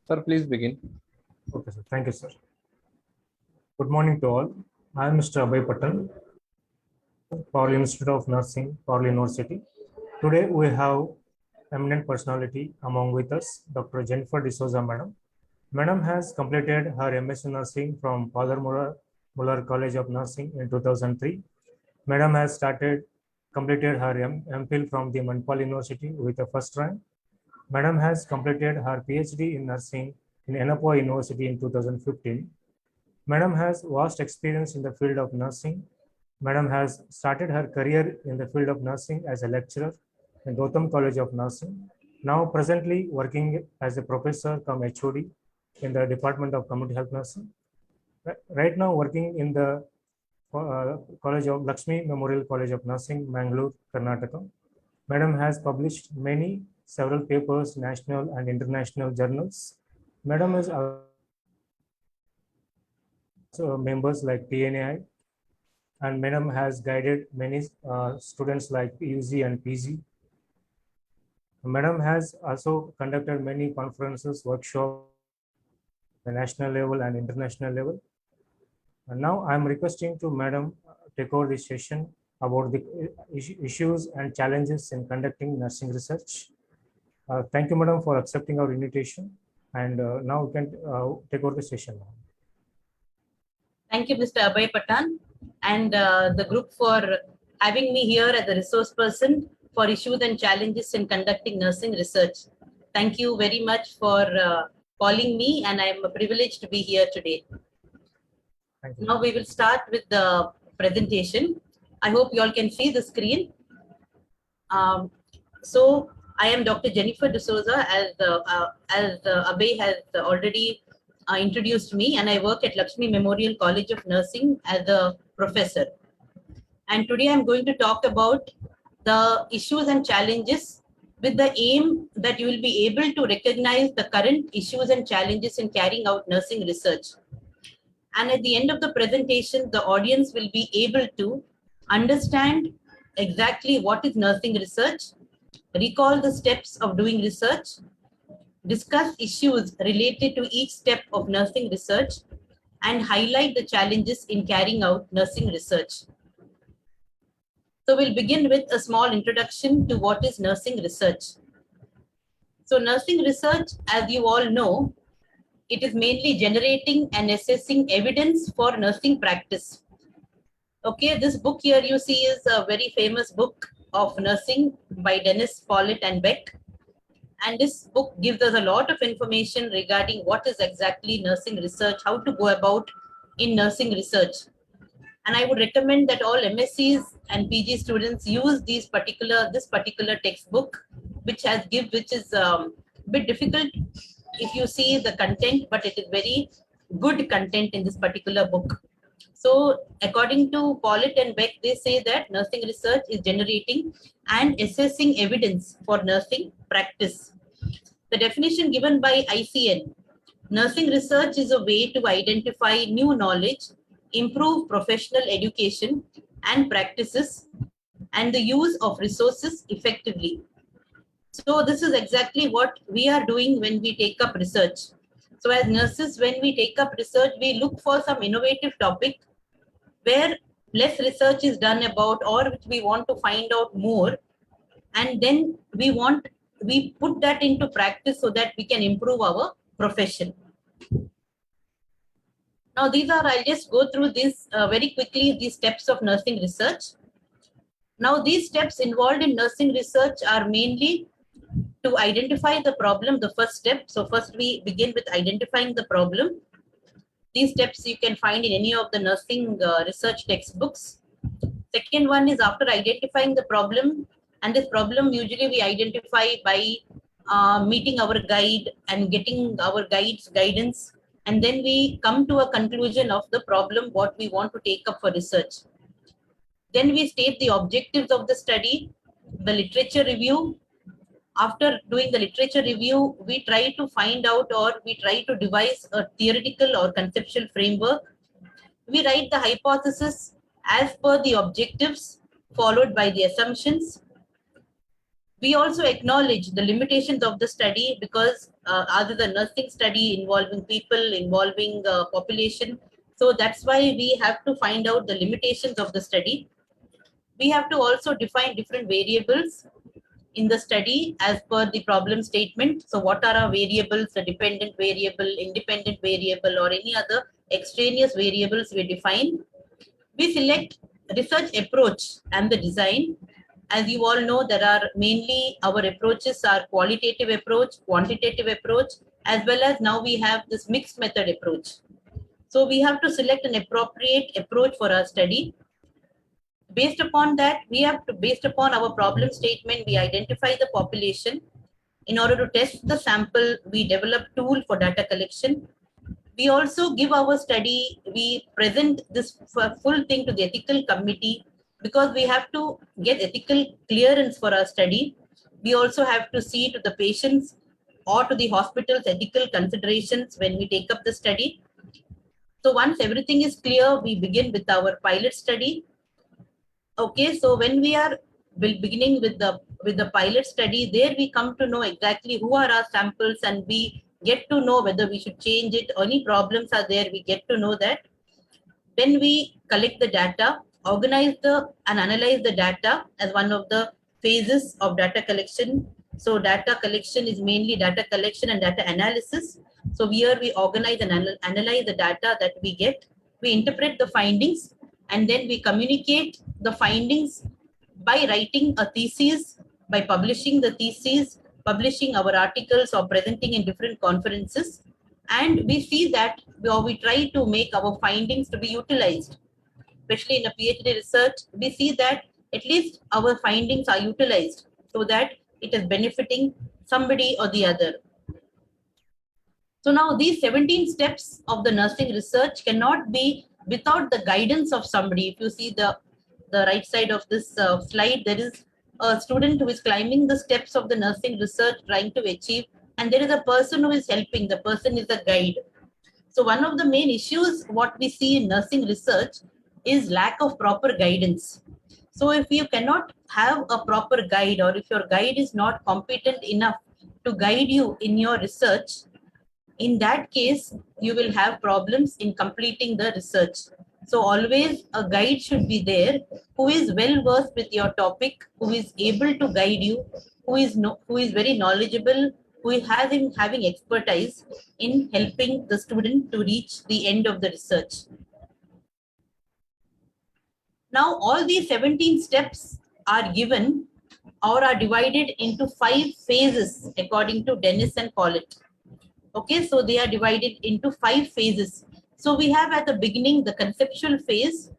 Sir, please begin. Okay, sir. Thank you, sir. Good morning to all. I am Mr. Abhay Patel, Paul Institute of Nursing, Paul University. Today we have eminent personality among with us, Dr. Jennifer D'Souza, madam. Madam has completed her MSc Nursing from Father Muller College of Nursing in 2003. Madam has completed her MPhil from the Manipal University with a first rank. Madam has completed her PhD in nursing in Enapua University in 2015. Madam has vast experience in the field of nursing. Madam has started her career in the field of nursing as a lecturer in Gautam College of Nursing. Now presently working as a professor cum HOD in the Department of Community Health Nursing. Right now working in the College of Lakshmi Memorial College of Nursing, Mangalore, Karnataka. Madam has published several papers, national and international journals. Madam is members like PNAI, and Madam has guided many students like UG and PG. Madam has also conducted many conferences, workshops, the national level and international level. And now I am requesting to Madam take over this session about the issues and challenges in conducting nursing research. Thank you, Madam, for accepting our invitation. And now we can take over the session. Thank you, Mr. Abhay Patan, and the group for having me here as a resource person for issues and challenges in conducting nursing research. Thank you very much for calling me, and I'm privileged to be here today. Now we will start with the presentation. I hope you all can see the screen. So I am Dr. Jennifer D'Souza, as Abhay has already introduced me, and I work at Lakshmi Memorial College of Nursing as a professor. And today I'm going to talk about the issues and challenges with the aim that you will be able to recognize the current issues and challenges in carrying out nursing research. And at the end of the presentation, the audience will be able to understand exactly what is nursing research, recall the steps of doing research, discuss issues related to each step of nursing research, and highlight the challenges in carrying out nursing research. So we'll begin with a small introduction to what is nursing research. So nursing research, as you all know, it is mainly generating and assessing evidence for nursing practice. Okay, this book here you see is a very famous book of nursing by Dennis Follett and Beck. And this book gives us a lot of information regarding what is exactly nursing research, how to go about in nursing research. And I would recommend that all MSCs and PG students use this particular textbook, which is a bit difficult if you see the content, but it is very good content in this particular book. So according to Follett and Beck, they say that nursing research is generating and assessing evidence for nursing practice. The definition given by ICN, nursing research is a way to identify new knowledge, improve professional education and practices, and the use of resources effectively. So this is exactly what we are doing when we take up research. So as nurses, when we take up research, we look for some innovative topic where less research is done about, or which we want to find out more, and then we put that into practice so that we can improve our profession. Now I'll just go through this very quickly, these steps of nursing research. Now these steps involved in nursing research are mainly to identify the problem, the first step. So first we begin with identifying the problem. These steps you can find in any of the nursing research textbooks. Second one is after identifying the problem, and this problem usually we identify by meeting our guide and getting our guide's guidance, and then we come to a conclusion of the problem what we want to take up for research. Then we state the objectives of the study, the literature review. After doing the literature review, we try to find out, or we try to devise a theoretical or conceptual framework. We write the hypothesis as per the objectives, followed by the assumptions. We also acknowledge the limitations of the study, because other than nursing study involving people, involving population. So that's why we have to find out the limitations of the study. We have to also define different variables in the study as per the problem statement. So what are our variables, the dependent variable, independent variable, or any other extraneous variables we define. We select research approach and the design. As you all know, there are mainly our approaches are qualitative approach, quantitative approach, as well as now we have this mixed method approach. So we have to select an appropriate approach for our study. Based upon that, based upon our problem statement, we identify the population. In order to test the sample, we develop tool for data collection. We also give our study, we present this full thing to the ethical committee because we have to get ethical clearance for our study. We also have to see to the patients or to the hospital's ethical considerations when we take up the study. So once everything is clear, we begin with our pilot study. Okay, so when we are beginning with the pilot study, there we come to know exactly who are our samples, and we get to know whether we should change it or any problems are there. We get to know that. Then we collect the data, organize and analyze the data as one of the phases of data collection. So data collection is mainly data collection and data analysis. So here we organize and analyze the data that we get. We interpret the findings, and then we communicate the findings by writing a thesis, by publishing the thesis, publishing our articles or presenting in different conferences. And we see that we try to make our findings to be utilized. Especially in a PhD research, we see that at least our findings are utilized so that it is benefiting somebody or the other. So now these 17 steps of the nursing research cannot be without the guidance of somebody. If you see the right side of this slide, there is a student who is climbing the steps of the nursing research trying to achieve, and there is a person who is helping. The person is a guide. So one of the main issues what we see in nursing research is lack of proper guidance. So if you cannot have a proper guide, or if your guide is not competent enough to guide you in your research, in that case, you will have problems in completing the research. So always a guide should be there who is well versed with your topic, who is able to guide you, who is very knowledgeable, who is having expertise in helping the student to reach the end of the research. Now all these 17 steps are given or are divided into 5 phases according to Dennis and Collett. Okay, so they are divided into 5 phases. So we have at the beginning the conceptual phase,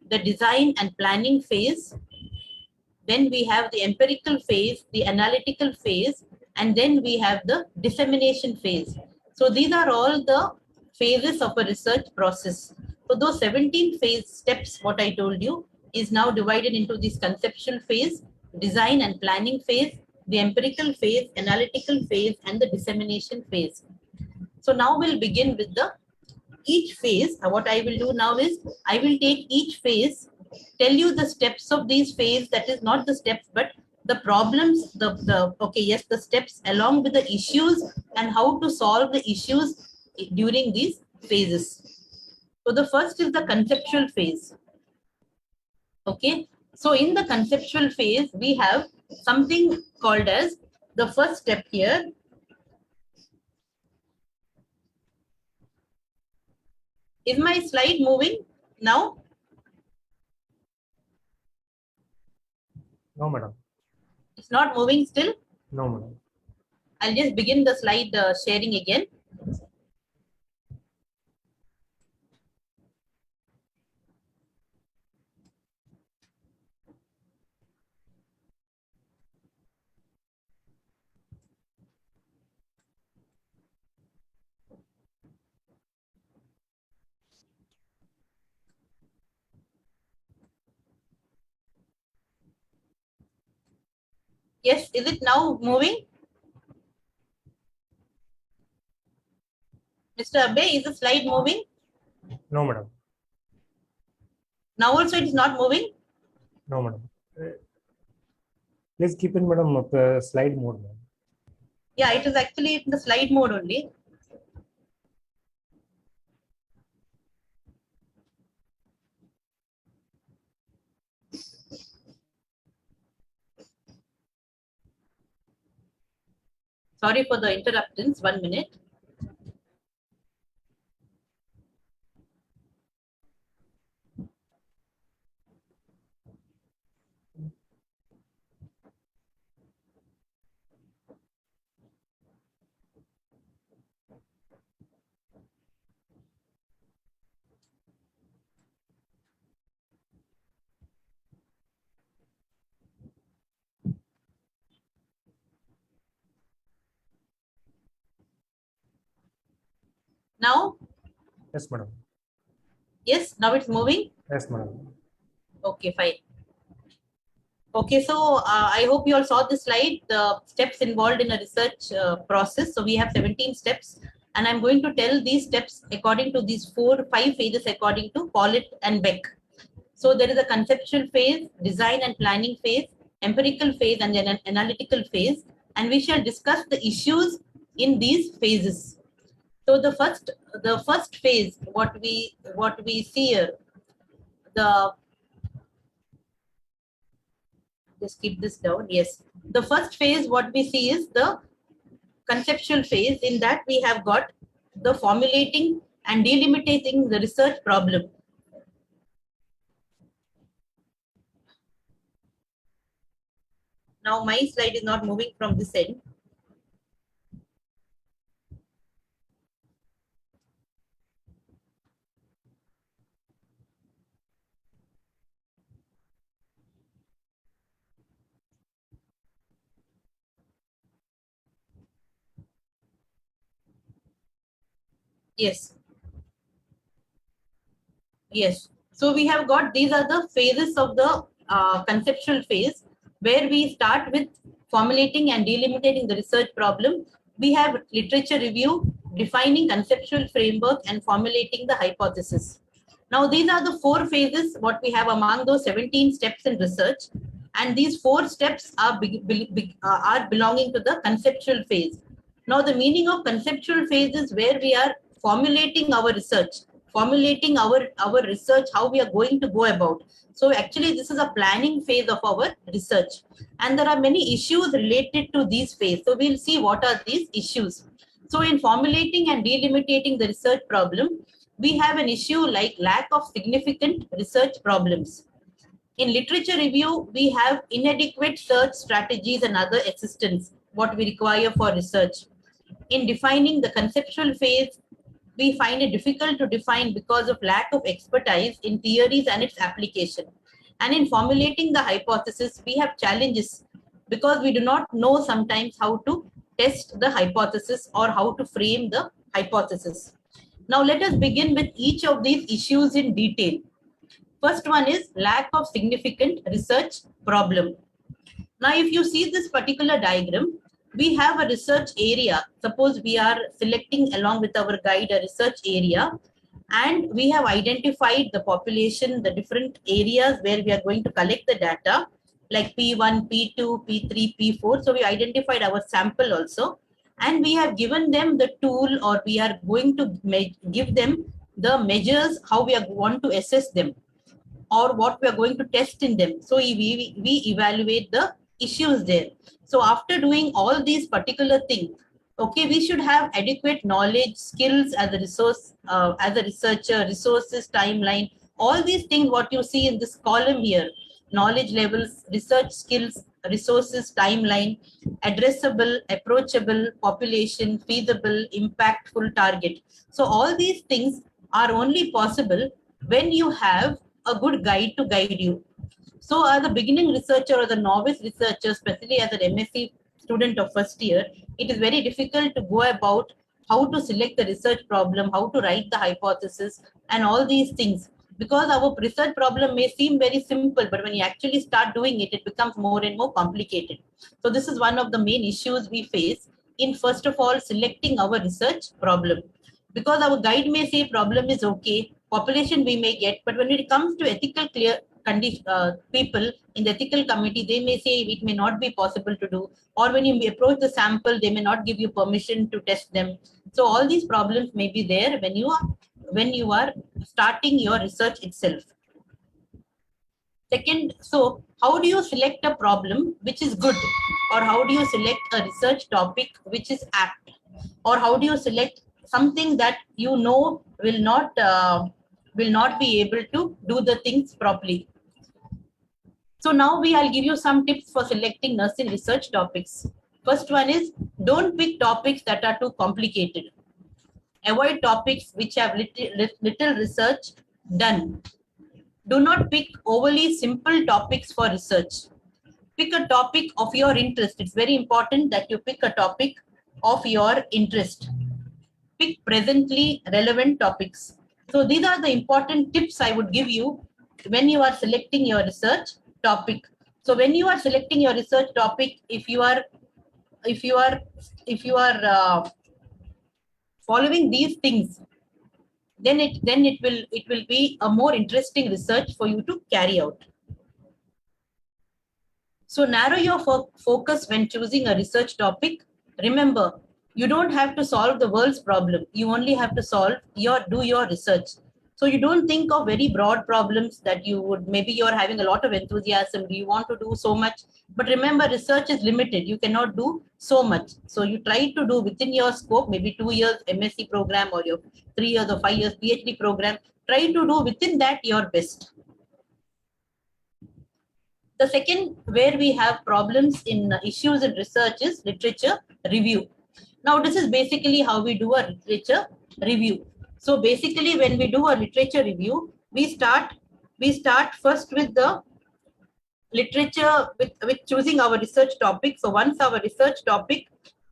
the design and planning phase. Then we have the empirical phase, the analytical phase, and then we have the dissemination phase. So these are all the phases of a research process. So those 17 phase steps, what I told you, is now divided into this conceptual phase, design and planning phase, the empirical phase, analytical phase, and the dissemination phase. So now we'll begin with each phase. What I will do now is I will take each phase, tell you the steps of these phases, that is not the steps, but the problems, the steps along with the issues and how to solve the issues during these phases. So the first is the conceptual phase. Okay, so in the conceptual phase, we have something called as the first step here. Is my slide moving now? No, madam. It's not moving still? No, madam. I'll just begin the slide sharing again. Yes, is it now moving? Mr. Abhay, is the slide moving? No, madam. Now also it is not moving? No, madam. Please keep in, madam, slide mode. Madam. Yeah, it is actually in the slide mode only. Sorry for the interruptions. 1 minute. Now, Yes, madam. yes, now it's moving. Yes, madam. Okay, fine. Okay, so I hope you all saw this slide, the steps involved in a research process. So we have 17 steps, and I'm going to tell these steps according to these 5 phases according to Pollitt and Beck. So there is a conceptual phase, design and planning phase, empirical phase, and an analytical phase, and we shall discuss the issues in these phases. So the first phase, what we see here, the just keep this down. Yes, the first phase, what we see is the conceptual phase. In that, we have got the formulating and delimiting the research problem. Now, my slide is not moving from this end. Yes, yes. So we have got, these are the phases of the conceptual phase, where we start with formulating and delimiting the research problem. We have literature review, defining conceptual framework, and formulating the hypothesis. Now, these are the 4 phases what we have among those 17 steps in research, and these 4 steps are are belonging to the conceptual phase. Now, the meaning of conceptual phase is where we are formulating our research, formulating our research, how we are going to go about. So actually, this is a planning phase of our research, and there are many issues related to these phases. So we'll see what are these issues. So in formulating and delimiting the research problem, we have an issue like lack of significant research problems. In literature review, we have inadequate search strategies and other assistance, what we require for research. In defining the conceptual phase, we find it difficult to define because of lack of expertise in theories and its application. And in formulating the hypothesis, we have challenges because we do not know sometimes how to test the hypothesis or how to frame the hypothesis. Now, let us begin with each of these issues in detail. First one is lack of significant research problem. Now, if you see this particular diagram, we have a research area. Suppose we are selecting along with our guide a research area, and we have identified the population, the different areas where we are going to collect the data, like P1, P2, P3, P4. So we identified our sample also, and we have given them the tool, or we are going to give them the measures, how we are want to assess them, or what we are going to test in them. So we evaluate the issues there. So after doing all these particular things, okay, we should have adequate knowledge, skills as a resource, as a researcher, resources, timeline, all these things what you see in this column here: knowledge levels, research skills, resources, timeline, addressable, approachable, population, feasible, impactful, target. So all these things are only possible when you have a good guide to guide you. So as a beginning researcher or the novice researcher, especially as an MSc student of first year, it is very difficult to go about how to select the research problem, how to write the hypothesis, and all these things. Because our research problem may seem very simple, but when you actually start doing it, it becomes more and more complicated. So this is one of the main issues we face in, first of all, selecting our research problem. Because our guide may say problem is okay, population we may get, but when it comes to ethical people in the ethical committee, they may say it may not be possible to do, or when you approach the sample, they may not give you permission to test them. So all these problems may be there when you are starting your research itself. Second, so how do you select a problem which is good, or how do you select a research topic which is apt, or how do you select something that you know will not be able to do the things properly? So now I'll give you some tips for selecting nursing research topics. First one is, don't pick topics that are too complicated. Avoid topics which have little research done. Do not pick overly simple topics for research. Pick a topic of your interest. It's very important that you pick a topic of your interest. Pick presently relevant topics. So these are the important tips I would give you when you are selecting your research topic. So when you are selecting your research topic, if you are following these things, then it will be a more interesting research for you to carry out. So narrow your focus when choosing a research topic. Remember, you don't have to solve the world's problem. You only have to do your research. So you don't think of very broad problems that maybe you're having a lot of enthusiasm. You want to do so much, but remember, research is limited. You cannot do so much. So you try to do within your scope, maybe 2 years MSc program or your 3 years or 5 years PhD program. Try to do within that your best. The second where we have problems in issues in research is literature review. Now, this is basically how we do a literature review. So basically, when we do a literature review, we start first with the literature, with choosing our research topic. So once our research topic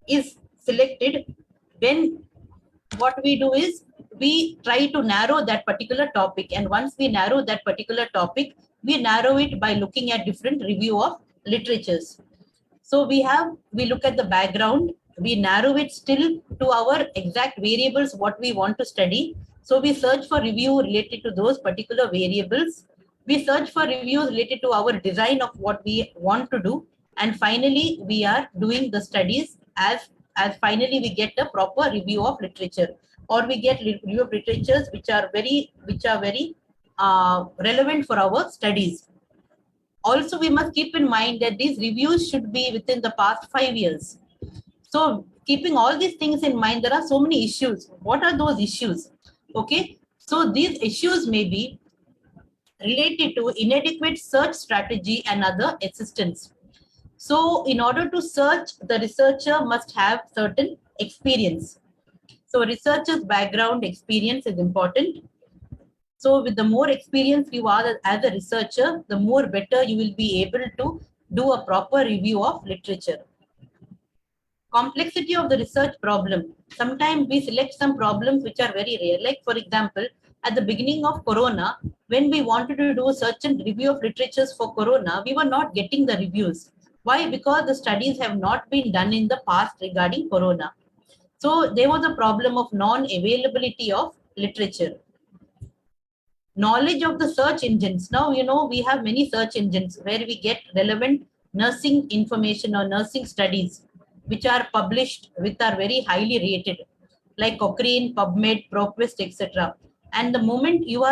is selected, then what we do is we try to narrow that particular topic. And once we narrow that particular topic, we narrow it by looking at different review of literatures. So we look at the background, we narrow it still to our exact variables, what we want to study. So we search for review related to those particular variables. We search for reviews related to our design of what we want to do. And finally, we are doing the studies as finally we get a proper review of literature, or we get review of literatures which are very relevant for our studies. Also, we must keep in mind that these reviews should be within the past 5 years. So keeping all these things in mind, there are so many issues. What are those issues? Okay, so these issues may be related to inadequate search strategy and other assistance. So in order to search, the researcher must have certain experience. So researcher's background experience is important. So with the more experience you are as a researcher, the more better you will be able to do a proper review of literature. Complexity of the research problem. Sometimes we select some problems which are very rare. Like for example, at the beginning of Corona, when we wanted to do a search and review of literatures for Corona, we were not getting the reviews. Why? Because the studies have not been done in the past regarding Corona. So there was a problem of non-availability of literature. Knowledge of the search engines. Now, we have many search engines where we get relevant nursing information or nursing studies, which are published, which are very highly rated, like Cochrane, PubMed, ProQuest, etc. And the moment you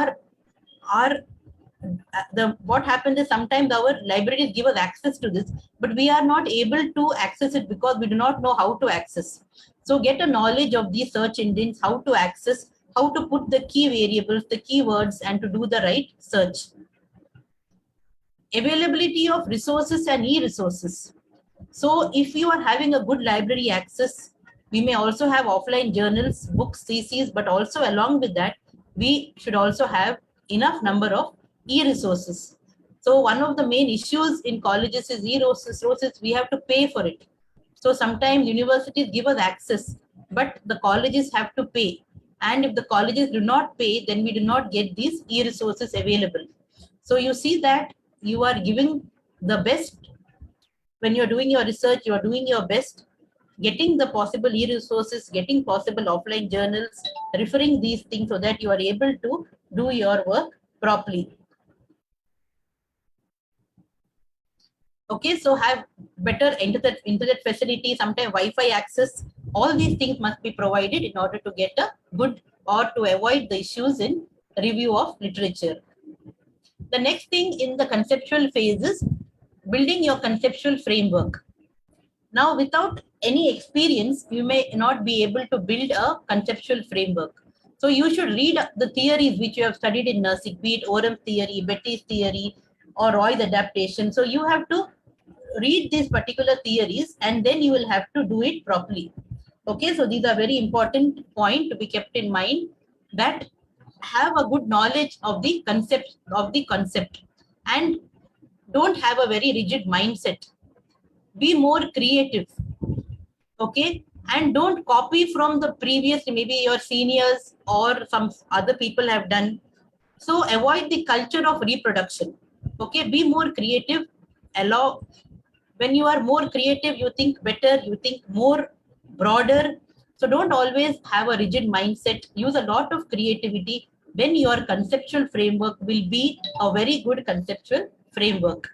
what happens is sometimes our libraries give us access to this, but we are not able to access it because we do not know how to access. So get a knowledge of these search engines, how to access, how to put the key variables, the keywords, and to do the right search. Availability of resources and e-resources. So if you are having a good library access, we may also have offline journals, books, CCs, but also along with that, we should also have enough number of e-resources. So one of the main issues in colleges is e-resources. We have to pay for it. So sometimes universities give us access, but the colleges have to pay. And if the colleges do not pay, then we do not get these e-resources available. So you see that you are giving the best. When you're doing your research, you're doing your best, getting the possible e-resources, getting possible offline journals, referring these things so that you are able to do your work properly. Okay, so have better internet facility, sometimes Wi-Fi access. All these things must be provided in order to get a good or to avoid the issues in review of literature. The next thing in the conceptual phase is building your conceptual framework. Now, without any experience, you may not be able to build a conceptual framework. So you should read the theories which you have studied in nursing, be it Orum's theory, Betty's theory, or Roy's adaptation. So you have to read these particular theories and then you will have to do it properly. Okay, so these are very important point to be kept in mind, that have a good knowledge of the concept and don't have a very rigid mindset. Be more creative. Okay, and don't copy from the previous, maybe your seniors or some other people have done. So avoid the culture of reproduction. Okay, be more creative. Allow, when you are more creative, you think better, you think more broader. So don't always have a rigid mindset. Use a lot of creativity. Then your conceptual framework will be a very good conceptual framework.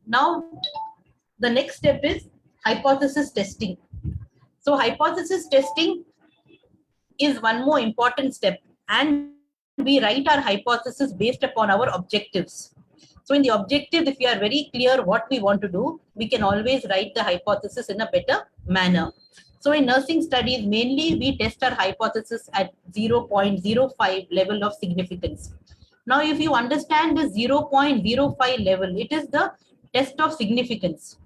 Now, the next step is hypothesis testing. So hypothesis testing is one more important step, and we write our hypothesis based upon our objectives. So in the objectives, if we are very clear what we want to do, we can always write the hypothesis in a better manner. So in nursing studies, mainly we test our hypothesis at 0.05 level of significance. Now, if you understand the 0.05 level, it is the test of significance.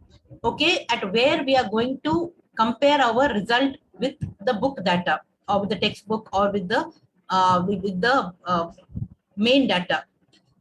Okay, at where we are going to compare our result with the book data or with the textbook or with the main data.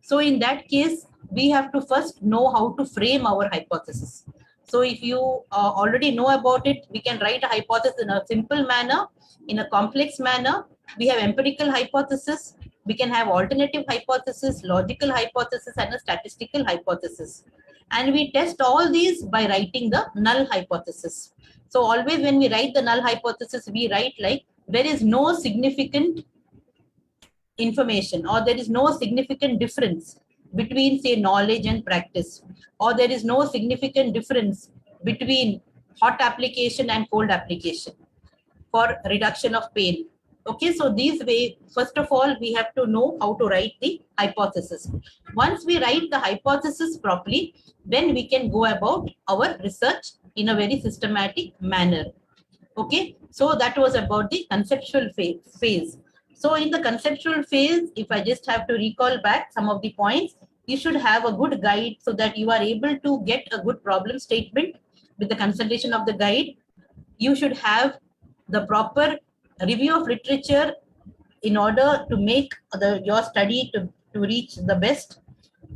So in that case, we have to first know how to frame our hypothesis. So if you already know about it, we can write a hypothesis in a simple manner, in a complex manner. We have empirical hypothesis, we can have alternative hypothesis, logical hypothesis, and a statistical hypothesis. And we test all these by writing the null hypothesis. So always when we write the null hypothesis, we write like there is no significant information, or there is no significant difference between, say, knowledge and practice, or there is no significant difference between hot application and cold application for reduction of pain. Okay, so these way, first of all, we have to know how to write the hypothesis. Once we write the hypothesis properly, then we can go about our research in a very systematic manner. Okay, so that was about the conceptual phase. So in the conceptual phase, if I just have to recall back some of the points, you should have a good guide so that you are able to get a good problem statement with the consultation of the guide. You should have the proper review of literature in order to make your study to reach the best.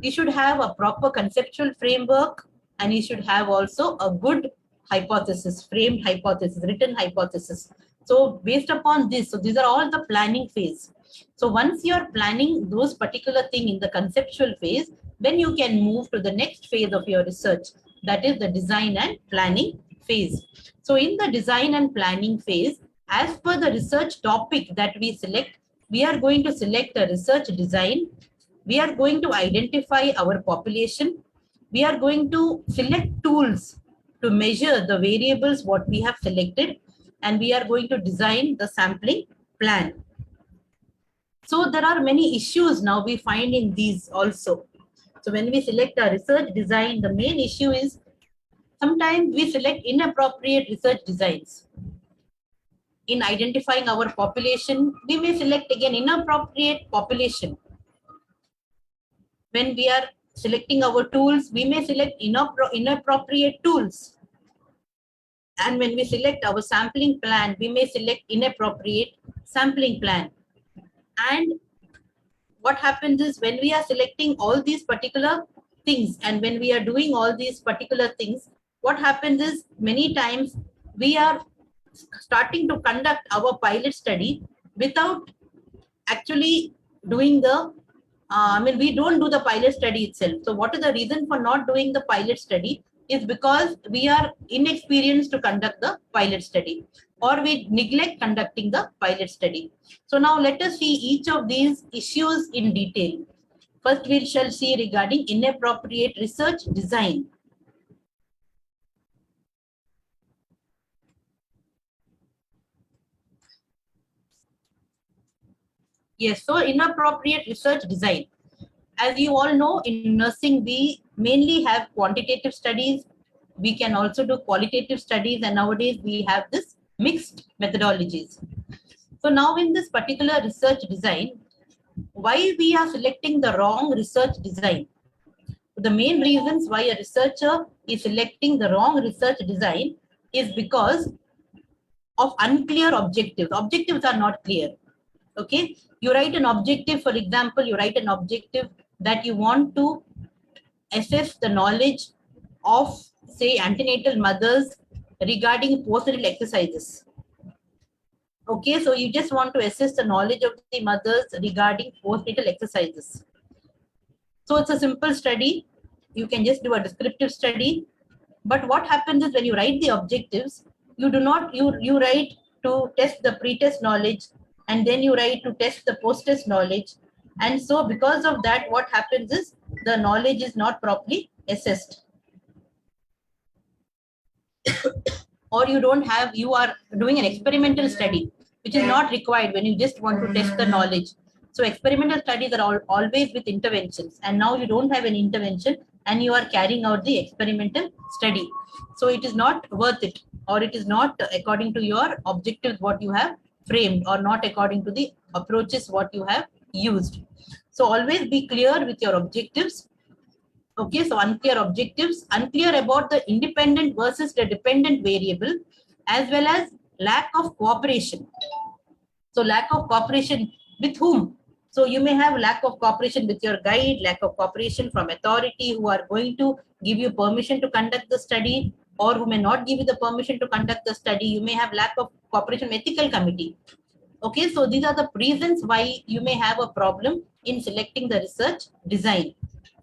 You should have a proper conceptual framework, and you should have also a good hypothesis, framed hypothesis, written hypothesis. So based upon this, so these are all the planning phase. So once you are planning those particular thing in the conceptual phase, then you can move to the next phase of your research, that is the design and planning phase. So in the design and planning phase, as per the research topic that we select, we are going to select a research design. We are going to identify our population. We are going to select tools to measure the variables what we have selected, and we are going to design the sampling plan. So there are many issues now we find in these also. So when we select a research design, the main issue is sometimes we select inappropriate research designs. In identifying our population, we may select again inappropriate population. When we are selecting our tools, we may select inappropriate tools. And when we select our sampling plan, we may select inappropriate sampling plan. And what happens is when we are selecting all these particular things and when we are doing all these particular things, what happens is many times we are starting to conduct our pilot study without actually doing the we don't do the pilot study itself. So what is the reason for not doing the pilot study is because we are inexperienced to conduct the pilot study, or we neglect conducting the pilot study. So now let us see each of these issues in detail. First, we shall see regarding inappropriate research design. Yes, so inappropriate research design. As you all know, in nursing, we mainly have quantitative studies. We can also do qualitative studies, and nowadays we have this mixed methodologies. So now in this particular research design, why we are selecting the wrong research design? The main reasons why a researcher is selecting the wrong research design is because of unclear objectives. Objectives are not clear. Okay, you write an objective, for example, you write an objective that you want to assess the knowledge of, say, antenatal mothers regarding postnatal exercises. Okay, so you just want to assess the knowledge of the mothers regarding postnatal exercises. So it's a simple study. You can just do a descriptive study. But what happens is when you write the objectives, you do not, you write to test the pre-test knowledge, and then you write to test the post-test knowledge. And so because of that, what happens is the knowledge is not properly assessed. Or you don't have, you are doing an experimental study, which is not required when you just want to test the knowledge. So experimental studies are always with interventions, and now you don't have an intervention and you are carrying out the experimental study. So it is not worth it, or it is not according to your objectives what you have framed, or not according to the approaches what you have used. So always be clear with your objectives. Okay, so unclear objectives, unclear about the independent versus the dependent variable, as well as lack of cooperation. So lack of cooperation with whom? So you may have lack of cooperation with your guide, lack of cooperation from authority who are going to give you permission to conduct the study, or who may not give you the permission to conduct the study. You may have lack of cooperation with ethical committee. Okay, so these are the reasons why you may have a problem in selecting the research design.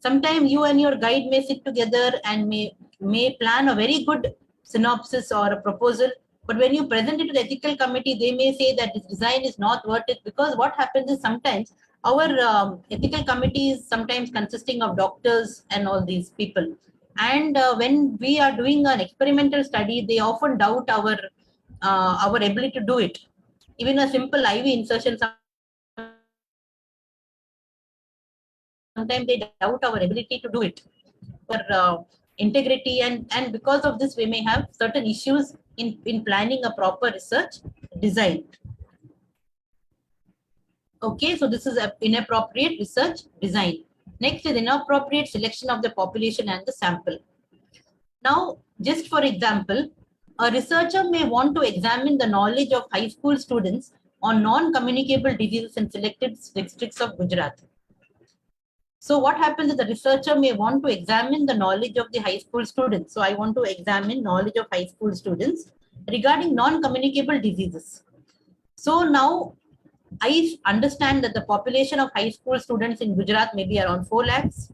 Sometimes you and your guide may sit together and may plan a very good synopsis or a proposal, but when you present it to the ethical committee, they may say that this design is not worth it, because what happens is sometimes our ethical committee is sometimes consisting of doctors and all these people. And when we are doing an experimental study, they often doubt our ability to do it. Even a simple IV insertion, sometimes they doubt our ability to do it, our integrity, and because of this we may have certain issues in planning a proper research design. Okay, so this is an inappropriate research design. Next is inappropriate selection of the population and the sample. Now, just for example, a researcher may want to examine the knowledge of high school students on non-communicable diseases in selected districts of Gujarat. So what happens is the researcher may want to examine the knowledge of the high school students. So I want to examine knowledge of high school students regarding non-communicable diseases. So now I understand that the population of high school students in Gujarat may be around 4 lakhs.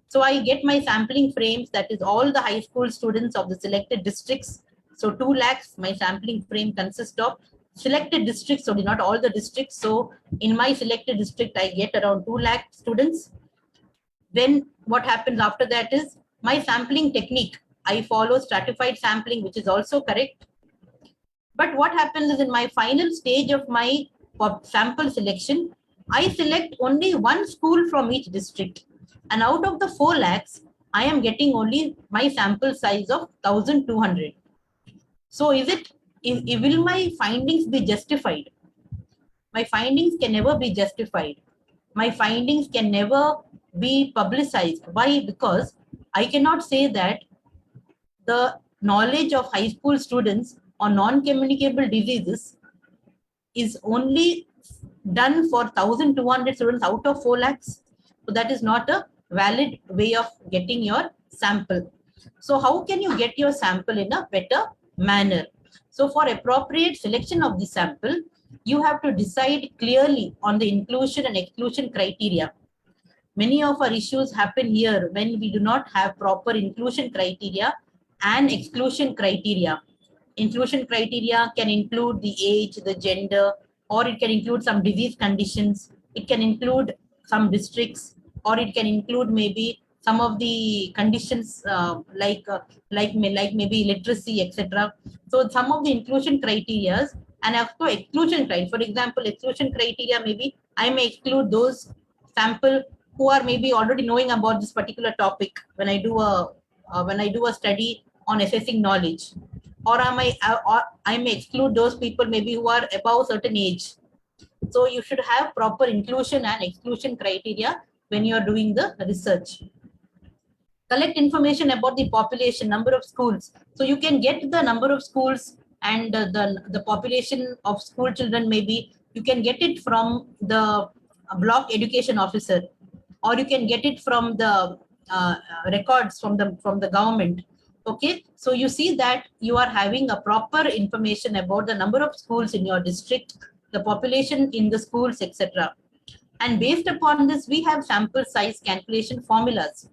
So I get my sampling frames, that is all the high school students of the selected districts. So 2 lakhs, my sampling frame consists of selected districts, so not all the districts. So in my selected district, I get around 2 lakh students. Then what happens after that is my sampling technique. I follow stratified sampling, which is also correct. But what happens is in my final stage of my sample selection, I select only one school from each district. And out of the 4 lakhs, I am getting only my sample size of 1200. So will my findings be justified? My findings can never be justified. My findings can never be publicized. Why? Because I cannot say that the knowledge of high school students on non-communicable diseases is only done for 1200 students out of 4 lakhs. So that is not a valid way of getting your sample. So how can you get your sample in a better manner? So for appropriate selection of the sample, you have to decide clearly on the inclusion and exclusion criteria. Many of our issues happen here when we do not have proper inclusion criteria and exclusion criteria. Inclusion criteria can include the age, the gender, or it can include some disease conditions. It can include some districts. or it can include maybe some of the conditions like maybe literacy, etc. So some of the inclusion criteria and also exclusion criteria. For example, exclusion criteria, maybe I may exclude those sample who are maybe already knowing about this particular topic when I do a study on assessing knowledge, or I may exclude those people maybe who are above certain age. So you should have proper inclusion and exclusion criteria when you are doing the research. Collect information about the population, number of schools. So you can get the number of schools and the population of school children, maybe you can get it from the block education officer, or you can get it from the records from the government. Okay, so you see that you are having a proper information about the number of schools in your district, the population in the schools, etc. And based upon this, we have sample size calculation formulas.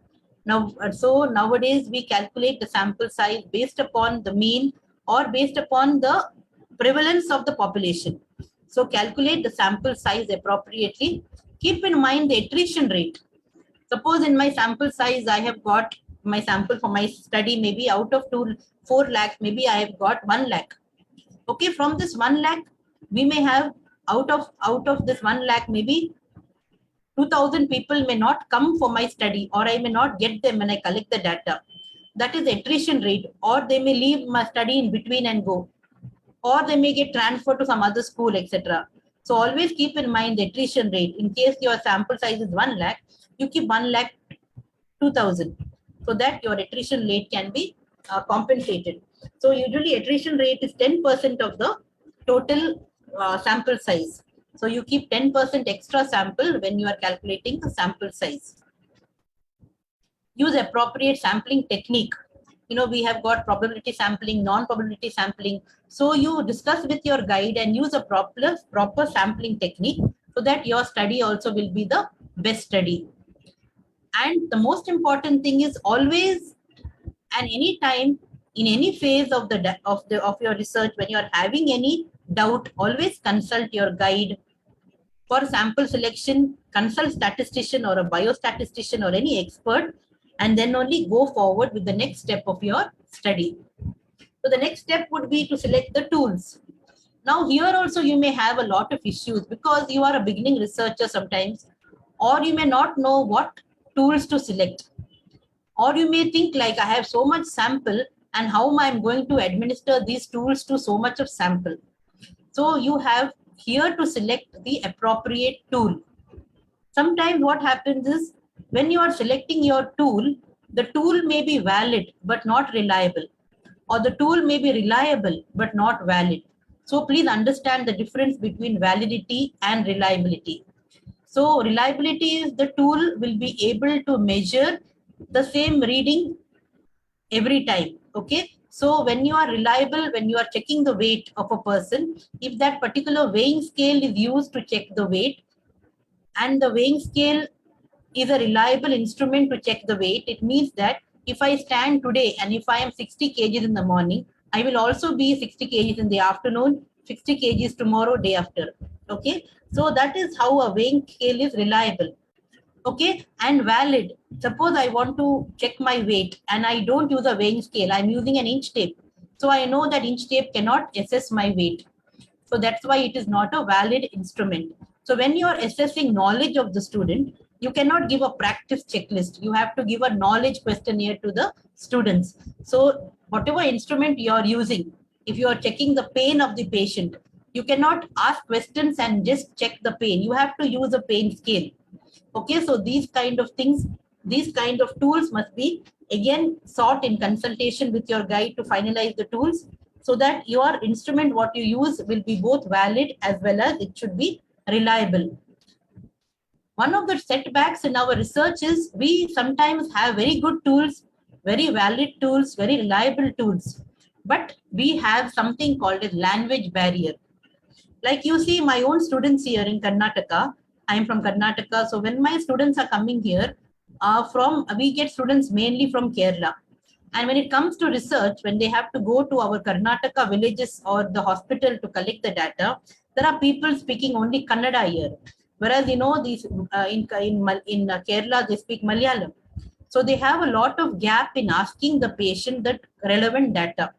Now, so nowadays we calculate the sample size based upon the mean or based upon the prevalence of the population. So calculate the sample size appropriately. Keep in mind the attrition rate. Suppose in my sample size, I have got my sample for my study, maybe out of 4 lakh, maybe I have got 1 lakh. Okay, from this 1 lakh, we may have out of this 1 lakh, maybe 2,000 people may not come for my study, or I may not get them when I collect the data. That is attrition rate, or they may leave my study in between and go, or they may get transferred to some other school, etc. So always keep in mind the attrition rate. In case your sample size is 1 lakh, you keep 1 lakh 2,000, so that your attrition rate can be compensated. So usually attrition rate is 10% of the total sample size. So you keep 10% extra sample when you are calculating the sample size. Use appropriate sampling technique. You know, we have got probability sampling, non-probability sampling. So you discuss with your guide and use a proper sampling technique so that your study also will be the best study. And the most important thing is always and any time in any phase of your research, when you are having any doubt, always consult your guide. For sample selection, consult statistician or a biostatistician or any expert, and then only go forward with the next step of your study. So the next step would be to select the tools. Now here also you may have a lot of issues because you are a beginning researcher sometimes, or you may not know what tools to select. Or you may think like, I have so much sample and how am I going to administer these tools to so much of sample? So you have here to select the appropriate tool. Sometimes what happens is when you are selecting your tool, the tool may be valid but not reliable, or the tool may be reliable but not valid. So please understand the difference between validity and reliability. So reliability is the tool will be able to measure the same reading every time. Okay, so when you are reliable, when you are checking the weight of a person, if that particular weighing scale is used to check the weight, and the weighing scale is a reliable instrument to check the weight, it means that if I stand today and if I am 60 kgs in the morning, I will also be 60 kgs in the afternoon, 60 kgs tomorrow, day after. Okay, so that is how a weighing scale is reliable. Okay, and valid. Suppose I want to check my weight and I don't use a weighing scale, I'm using an inch tape. So I know that inch tape cannot assess my weight. So that's why it is not a valid instrument. So when you are assessing knowledge of the student, you cannot give a practice checklist. You have to give a knowledge questionnaire to the students. So whatever instrument you are using, if you are checking the pain of the patient, you cannot ask questions and just check the pain. You have to use a pain scale. Okay, so these kind of things, these kind of tools must be again sought in consultation with your guide to finalize the tools, so that your instrument, what you use, will be both valid as well as it should be reliable. One of the setbacks in our research is we sometimes have very good tools, very valid tools, very reliable tools, but we have something called a language barrier. Like you see my own students here in Karnataka, I am from Karnataka. So when my students are coming here, we get students mainly from Kerala. And when it comes to research, when they have to go to our Karnataka villages or the hospital to collect the data, there are people speaking only Kannada here. Whereas, these in Kerala, they speak Malayalam. So they have a lot of gap in asking the patient that relevant data.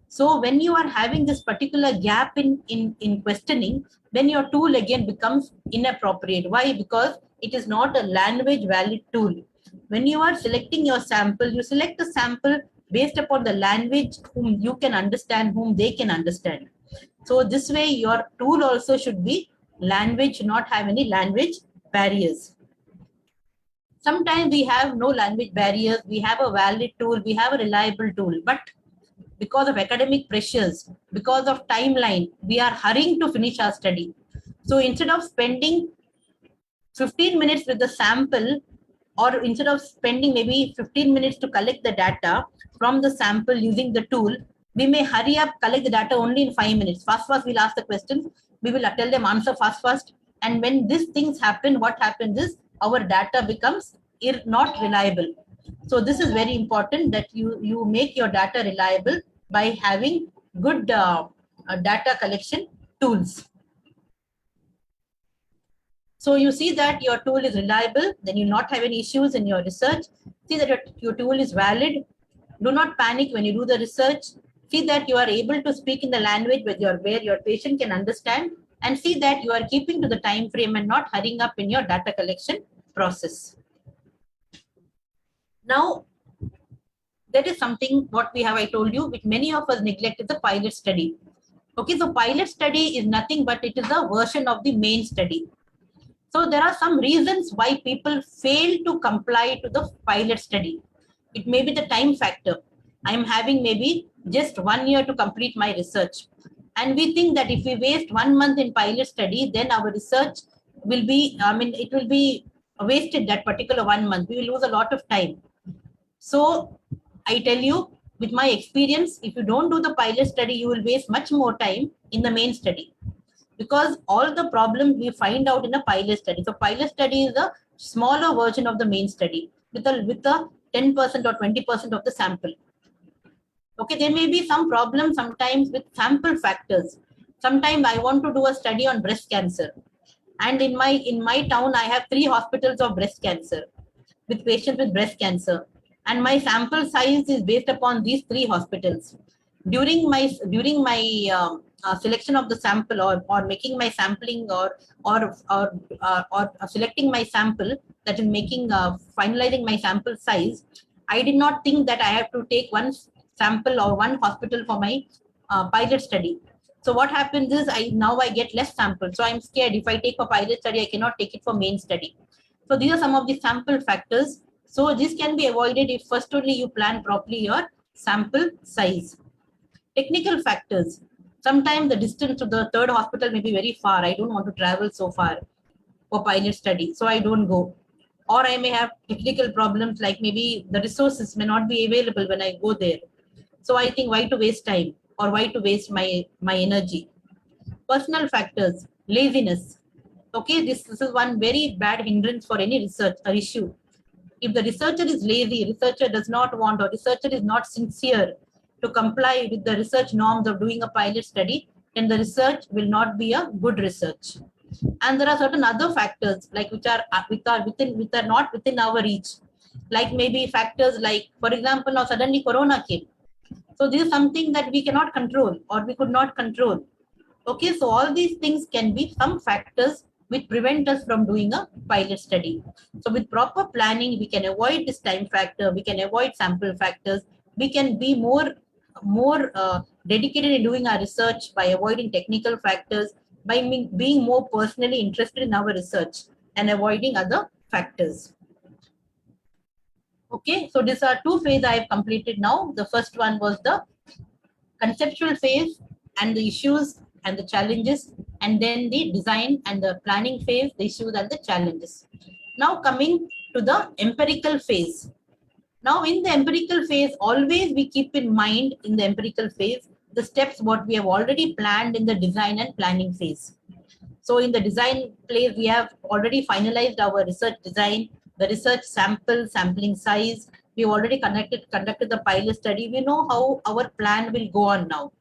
So when you are having this particular gap in questioning, then your tool again becomes inappropriate. Why? Because it is not a language valid tool. When you are selecting your sample, you select a sample based upon the language whom you can understand, whom they can understand. So this way your tool also should be language, not have any language barriers. Sometimes we have no language barriers, we have a valid tool, we have a reliable tool, but because of academic pressures, because of timeline, we are hurrying to finish our study. So instead of spending 15 minutes with the sample, or instead of spending maybe 15 minutes to collect the data from the sample using the tool, we may hurry up, collect the data only in 5 minutes. Fast, we'll ask the questions. We will tell them answer fast. And when these things happen, what happens is our data becomes not reliable. So this is very important that you make your data reliable by having good data collection tools. So you see that your tool is reliable, then you not have any issues in your research. See that your tool is valid. Do not panic when you do the research. See that you are able to speak in the language where your patient can understand, and see that you are keeping to the time frame and not hurrying up in your data collection process. Now, that is something what I told you, which many of us neglect, is the pilot study. Okay, so pilot study is nothing but it is a version of the main study. So there are some reasons why people fail to comply to the pilot study. It may be the time factor. I am having maybe just 1 year to complete my research. And we think that if we waste 1 month in pilot study, then our research will be, it will be wasted that particular 1 month. We will lose a lot of time. So I tell you, with my experience, if you don't do the pilot study, you will waste much more time in the main study, because all the problems we find out in a pilot study. So pilot study is a smaller version of the main study with a 10% or 20% of the sample. Okay, there may be some problems sometimes with sample factors. Sometimes I want to do a study on breast cancer, and in my town I have 3 hospitals of breast cancer with patients with breast cancer, and my sample size is based upon these 3 hospitals. During my selection of the sample, or making my sampling, or selecting my sample, that is making finalizing my sample size, I did not think that I have to take one sample or one hospital for my pilot study. So what happens is now I get less sample. So I'm scared if I take a pilot study, I cannot take it for main study. So these are some of the sample factors. So this can be avoided if first only you plan properly your sample size. Technical factors. Sometimes the distance to the 3rd hospital may be very far. I don't want to travel so far for pilot study, so I don't go. Or I may have technical problems, like maybe the resources may not be available when I go there. So I think, why to waste time, or why to waste my energy? Personal factors, laziness. Okay, this is one very bad hindrance for any research or issue. If the researcher is lazy, researcher does not want, or researcher is not sincere to comply with the research norms of doing a pilot study, then the research will not be a good research. And there are certain other factors like which are not within our reach. Like maybe factors like, for example, now suddenly Corona came. So this is something that we cannot control, or we could not control. Okay, so all these things can be some factors which prevent us from doing a pilot study. So with proper planning, we can avoid this time factor, we can avoid sample factors, we can be more dedicated in doing our research by avoiding technical factors, by being more personally interested in our research and avoiding other factors. Okay, so these are 2 phases I have completed now. The first one was the conceptual phase and the issues and the challenges, and then the design and the planning phase, the issues and the challenges. Now coming to the empirical phase. Now in the empirical phase, always we keep in mind in the empirical phase the steps what we have already planned in the design and planning phase. So in the design phase, we have already finalized our research design, the research sampling size. We've already conducted the pilot study. We know how our plan will go on now.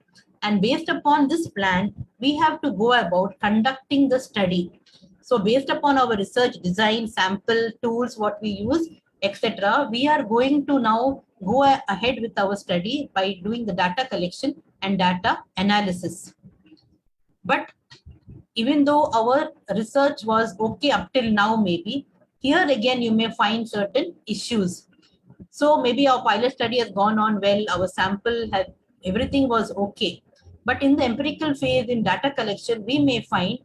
And based upon this plan, we have to go about conducting the study. So based upon our research, design, sample, tools, what we use, etc., we are going to now go ahead with our study by doing the data collection and data analysis. But even though our research was okay up till now, maybe here again you may find certain issues. So maybe our pilot study has gone on well, our sample had, everything was okay. But in the empirical phase in data collection, we may find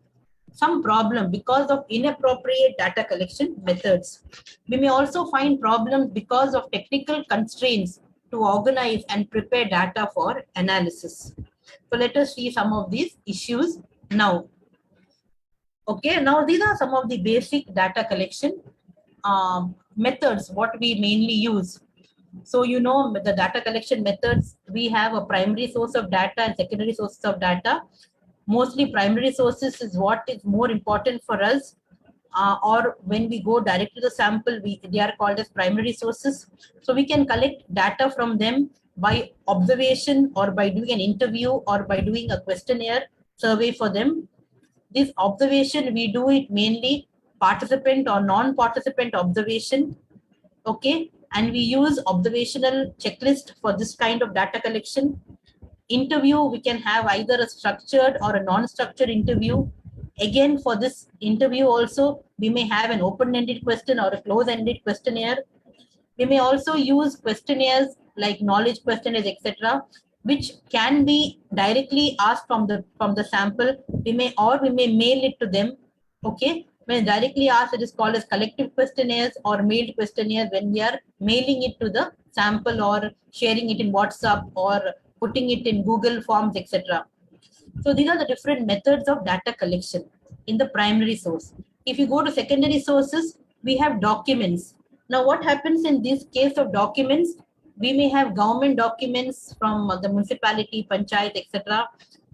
some problem because of inappropriate data collection methods. We may also find problems because of technical constraints to organize and prepare data for analysis. So let us see some of these issues now. Okay, now these are some of the basic data collection methods, what we mainly use. So, you know, the data collection methods, we have a primary source of data and secondary sources of data. Mostly primary sources is what is more important for us. Or when we go direct to the sample, they are called as primary sources. So we can collect data from them by observation or by doing an interview or by doing a questionnaire survey for them. This observation, we do it mainly participant or non-participant observation. Okay, and we use observational checklist for this kind of data collection. Interview, we can have either a structured or a non-structured interview. Again, for this interview also, we may have an open-ended question or a close-ended questionnaire. We may also use questionnaires like knowledge questionnaires, etc., which can be directly asked from the sample. We may mail it to them. Okay, when directly asked, it is called as collective questionnaires or mailed questionnaires when we are mailing it to the sample or sharing it in WhatsApp or putting it in Google Forms, etc. So these are the different methods of data collection in the primary source. If you go to secondary sources, we have documents. Now what happens in this case of documents, we may have government documents from the municipality, panchayat, etc.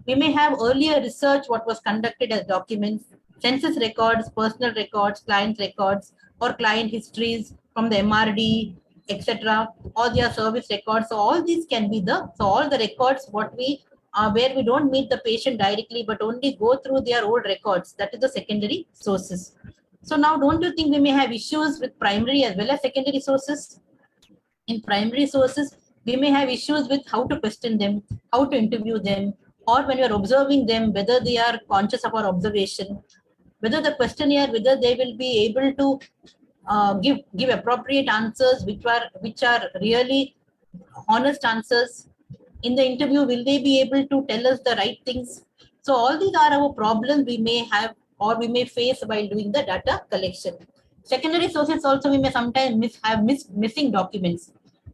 We may have earlier research what was conducted as documents, census records, personal records, client records, or client histories from the MRD, etc., or their service records. So all these can be all the records what we where we don't meet the patient directly but only go through their old records. That is the secondary sources. So now don't you think we may have issues with primary as well as secondary sources? In primary sources, we may have issues with how to question them, how to interview them, or when you're observing them, whether they are conscious of our observation, whether the questionnaire, whether they will be able to give appropriate answers which are really honest answers. In the interview, will they be able to tell us the right things? So all these are our problems we may have or we may face while doing the data collection. Secondary sources also, we may sometimes have missing documents.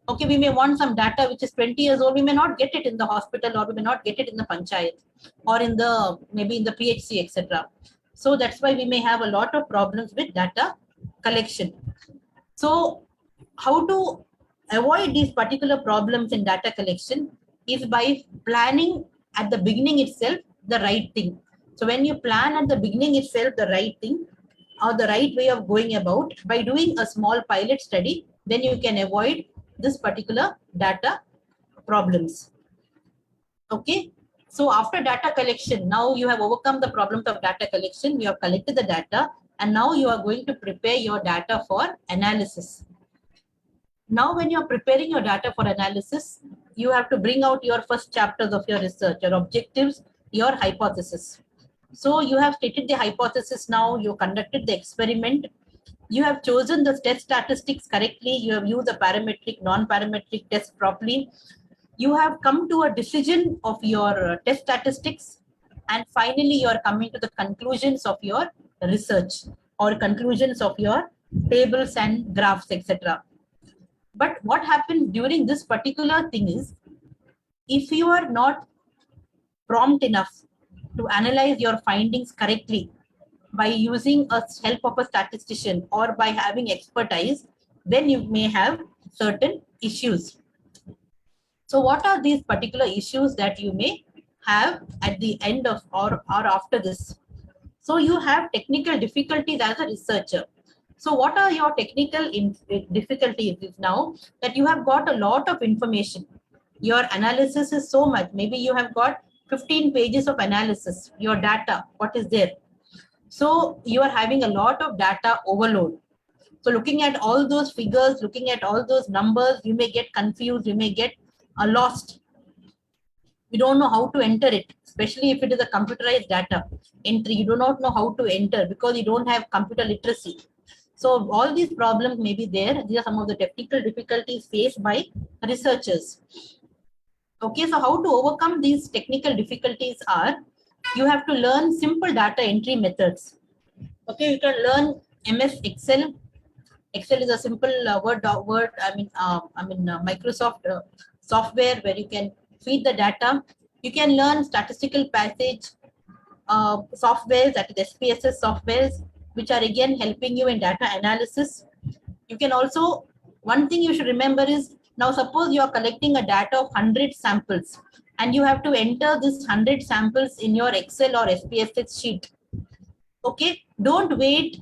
Okay, we may want some data which is 20 years old, we may not get it in the hospital or we may not get it in the panchayat or in the maybe in the PHC, etc. So that's why we may have a lot of problems with data collection. So how to avoid these particular problems in data collection is by planning at the beginning itself the right thing. So when you plan at the beginning itself the right thing or the right way of going about, by doing a small pilot study, then you can avoid this particular data problems. Okay, so after data collection, now you have overcome the problems of data collection, you have collected the data, and now you are going to prepare your data for analysis. Now, when you're preparing your data for analysis, you have to bring out your first chapters of your research, your objectives, your hypothesis. So you have stated the hypothesis now, you conducted the experiment, you have chosen the test statistics correctly, you have used the parametric, non-parametric test properly, you have come to a decision of your test statistics, and finally you are coming to the conclusions of your research or conclusions of your tables and graphs, etc. But what happens during this particular thing is, if you are not prompt enough to analyze your findings correctly by using a help of a statistician or by having expertise, then you may have certain issues. So what are these particular issues that you may have at the end of or after this? So you have technical difficulties as a researcher. So what are your technical difficulties is now that you have got a lot of information. Your analysis is so much. Maybe you have got 15 pages of analysis, your data, what is there. So you are having a lot of data overload. So looking at all those figures, looking at all those numbers, you may get confused, you may get lost. You don't know how to enter it, especially if it is a computerized data entry. You do not know how to enter because you don't have computer literacy. So all these problems may be there. These are some of the technical difficulties faced by researchers. Okay, so how to overcome these technical difficulties are, you have to learn simple data entry methods. Okay, you can learn MS Excel. Excel is a simple Microsoft software where you can feed the data. You can learn statistical passage softwares, that is SPSS softwares, which are again helping you in data analysis. You can also, one thing you should remember is, now suppose you are collecting a data of 100 samples and you have to enter this 100 samples in your Excel or SPSS sheet. Okay, don't wait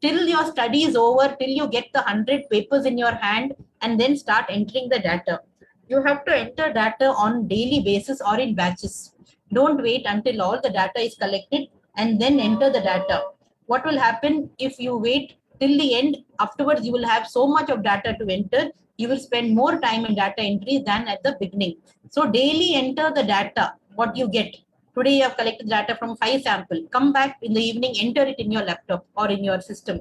till your study is over, till you get the 100 papers in your hand and then start entering the data. You have to enter data on daily basis or in batches. Don't wait until all the data is collected and then enter the data. What will happen if you wait till the end? Afterwards, you will have so much of data to enter. You will spend more time in data entry than at the beginning. So daily enter the data, what you get. Today you have collected data from 5 samples. Come back in the evening, enter it in your laptop or in your system.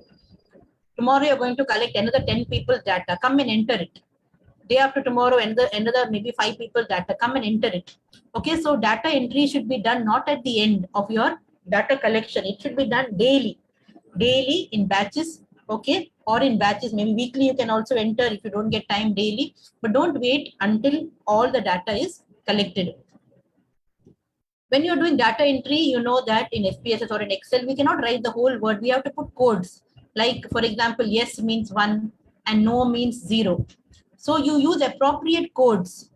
Tomorrow you're going to collect another 10 people's data. Come and enter it. Day after tomorrow, another maybe 5 people's data. Come and enter it. Okay, so data entry should be done not at the end of your data collection. It should be done daily. Daily in batches, okay, or in batches. Maybe weekly you can also enter if you don't get time daily. But don't wait until all the data is collected. When you're doing data entry, you know that in SPSS or in Excel, we cannot write the whole word. We have to put codes. Like, for example, yes means 1 and no means 0. So you use appropriate codes.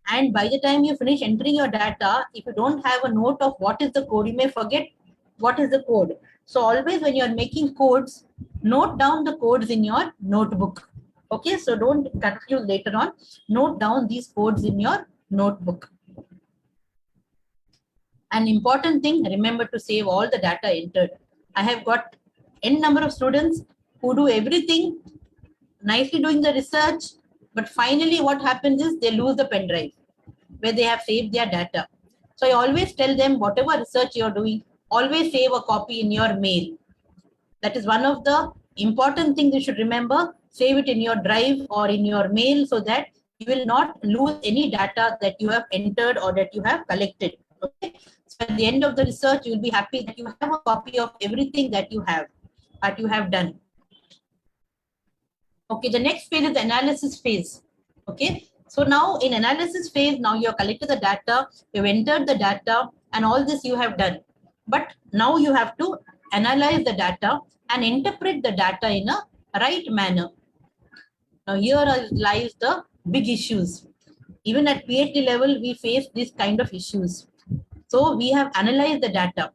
And by the time you finish entering your data, if you don't have a note of what is the code, you may forget what is the code. So always when you're making codes, note down the codes in your notebook. Okay, so don't confuse later on. Note down these codes in your notebook. An important thing, remember to save all the data entered. I have got n number of students who do everything, nicely doing the research, but finally what happens is they lose the pen drive where they have saved their data. So I always tell them, whatever research you're doing, always save a copy in your mail. That is one of the important things you should remember. Save it in your drive or in your mail so that you will not lose any data that you have entered or that you have collected. Okay. So at the end of the research, you will be happy that you have a copy of everything that you have done. Okay, the next phase is the analysis phase. Okay, so now in analysis phase, now you have collected the data, you've entered the data, and all this you have done. But now you have to analyze the data and interpret the data in a right manner. Now here lies the big issues. Even at PhD level, we face this kind of issues. So we have analyzed the data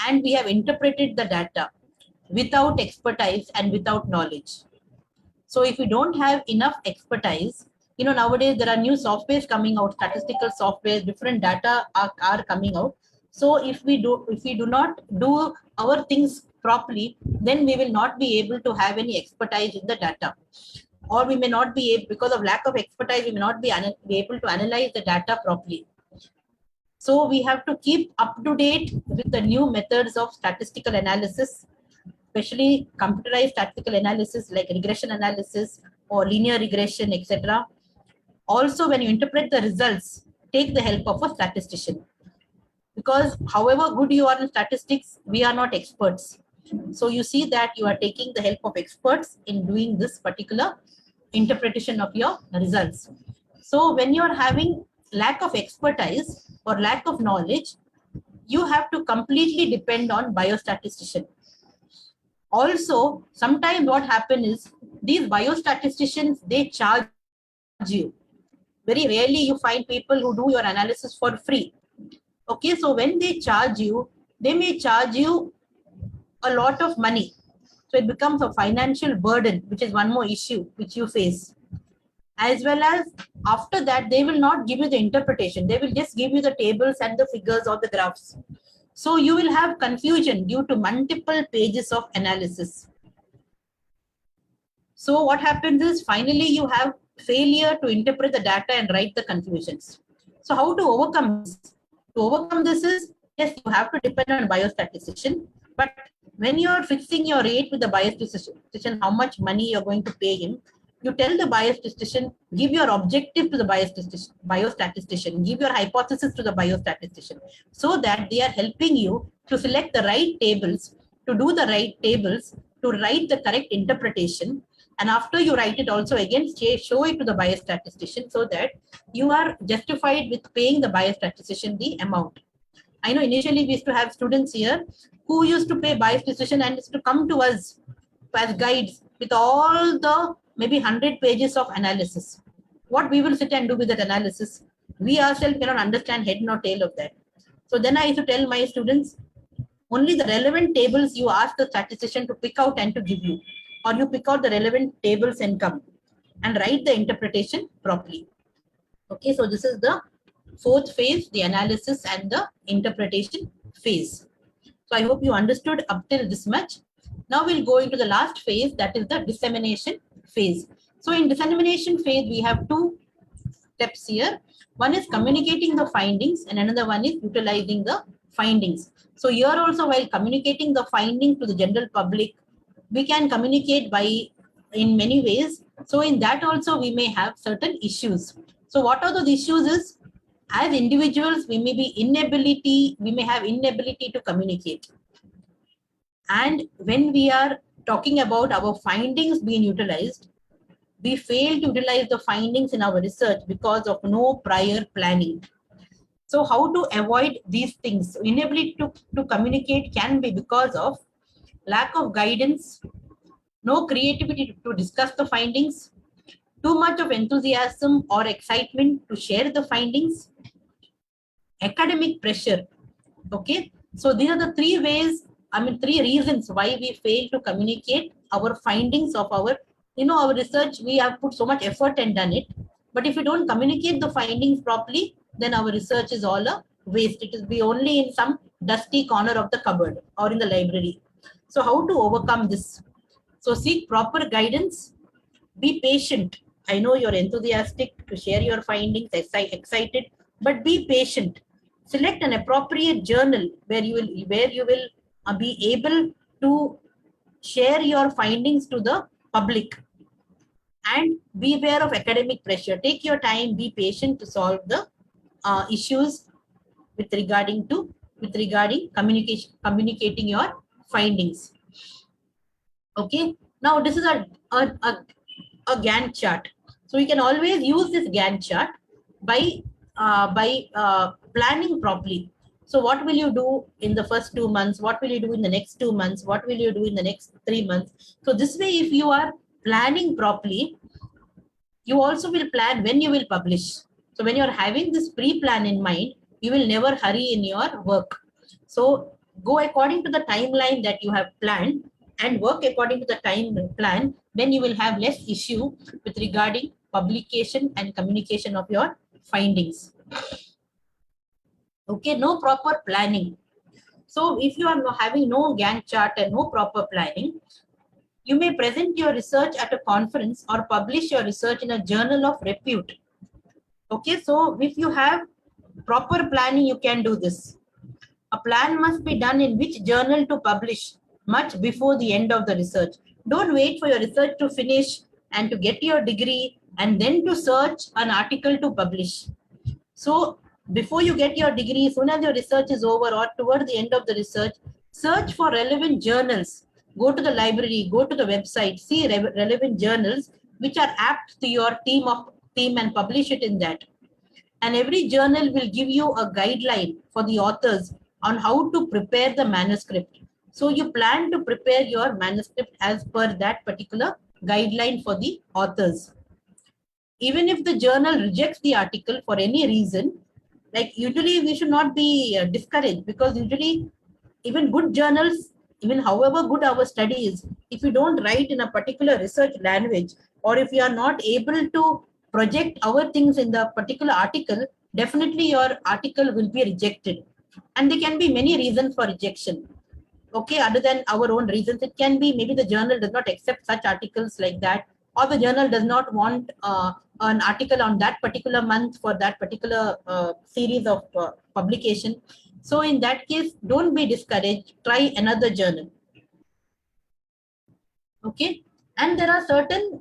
and we have interpreted the data without expertise and without knowledge. So if we don't have enough expertise, nowadays there are new softwares coming out, statistical software, different data are coming out. So if we do not do our things properly, then we will not be able to have any expertise in the data. Or we may not be able, because of lack of expertise, we may not be able to analyze the data properly. So we have to keep up to date with the new methods of statistical analysis, especially computerized statistical analysis like regression analysis or linear regression, etc. Also, when you interpret the results, take the help of a statistician. Because however good you are in statistics, we are not experts. So you see that you are taking the help of experts in doing this particular interpretation of your results. So when you are having lack of expertise or lack of knowledge, you have to completely depend on biostatistician. Also, sometimes what happens is these biostatisticians, they charge you. Very rarely you find people who do your analysis for free. Okay, so when they charge you, they may charge you a lot of money. So it becomes a financial burden, which is one more issue which you face. As well as after that, they will not give you the interpretation. They will just give you the tables and the figures or the graphs. So you will have confusion due to multiple pages of analysis. So what happens is finally you have failure to interpret the data and write the conclusions. So how to overcome this? To overcome this is, yes, you have to depend on biostatistician, but when you are fixing your rate with the biostatistician, how much money you're going to pay him, you tell the biostatistician, give your objective to the biostatistician, give your hypothesis to the biostatistician, so that they are helping you to select the right tables, to do the right tables, to write the correct interpretation. And after you write it also again, show it to the biostatistician so that you are justified with paying the biostatistician the amount. I know initially we used to have students here who used to pay biostatistician and used to come to us as guides with all the maybe 100 pages of analysis. What we will sit and do with that analysis, we ourselves cannot understand head nor tail of that. So then I used to tell my students, only the relevant tables you ask the statistician to pick out and to give you, or you pick out the relevant tables and come and write the interpretation properly. Okay, so this is the fourth phase, the analysis and the interpretation phase. So I hope you understood up till this much. Now we'll go into the last phase, that is the dissemination phase. So in dissemination phase, we have two steps here. One is communicating the findings and another one is utilizing the findings. So here also, while communicating the findings to the general public, we can communicate in many ways. So in that also we may have certain issues. So what are those issues is, as individuals, we may have inability to communicate. And when we are talking about our findings being utilized, we fail to utilize the findings in our research because of no prior planning. So how to avoid these things? Inability to communicate can be because of lack of guidance, no creativity to discuss the findings, too much of enthusiasm or excitement to share the findings, academic pressure. Okay, so these are the three reasons why we fail to communicate our findings of our research. We have put so much effort and done it, but if we don't communicate the findings properly, then our research is all a waste. It will be only in some dusty corner of the cupboard or in the library. So how to overcome this? So seek proper guidance, be patient. I know you're enthusiastic to share your findings, excited, but be patient. Select an appropriate journal where you will be able to share your findings to the public, and beware of academic pressure. Take your time, be patient to solve the issues with regarding communicating your findings. Okay, now this is a Gantt chart. So we can always use this Gantt chart by planning properly. So what will you do in the first 2 months? What will you do in the next 2 months? What will you do in the next 3 months? So this way, if you are planning properly, you also will plan when you will publish. So when you are having this pre-plan in mind, you will never hurry in your work. So go according to the timeline that you have planned and work according to the time plan, then you will have less issue with regarding publication and communication of your findings. Okay, no proper planning. So if you are having no Gantt chart and no proper planning, you may present your research at a conference or publish your research in a journal of repute. Okay, so if you have proper planning, you can do this. A plan must be done in which journal to publish much before the end of the research. Don't wait for your research to finish and to get your degree and then to search an article to publish. So before you get your degree, as soon as your research is over or toward the end of the research, search for relevant journals. Go to the library, go to the website, see relevant journals which are apt to your theme and publish it in that. And every journal will give you a guideline for the authors on how to prepare the manuscript. So you plan to prepare your manuscript as per that particular guideline for the authors. Even if the journal rejects the article for any reason, like usually we should not be discouraged, because usually even good journals, even however good our study is, if you don't write in a particular research language, or if you are not able to project our things in the particular article, definitely your article will be rejected. And there can be many reasons for rejection. Okay, other than our own reasons, it can be maybe the journal does not accept such articles like that, or the journal does not want an article on that particular month for that particular series of publication. So in that case, don't be discouraged, try another journal. Okay, and there are certain,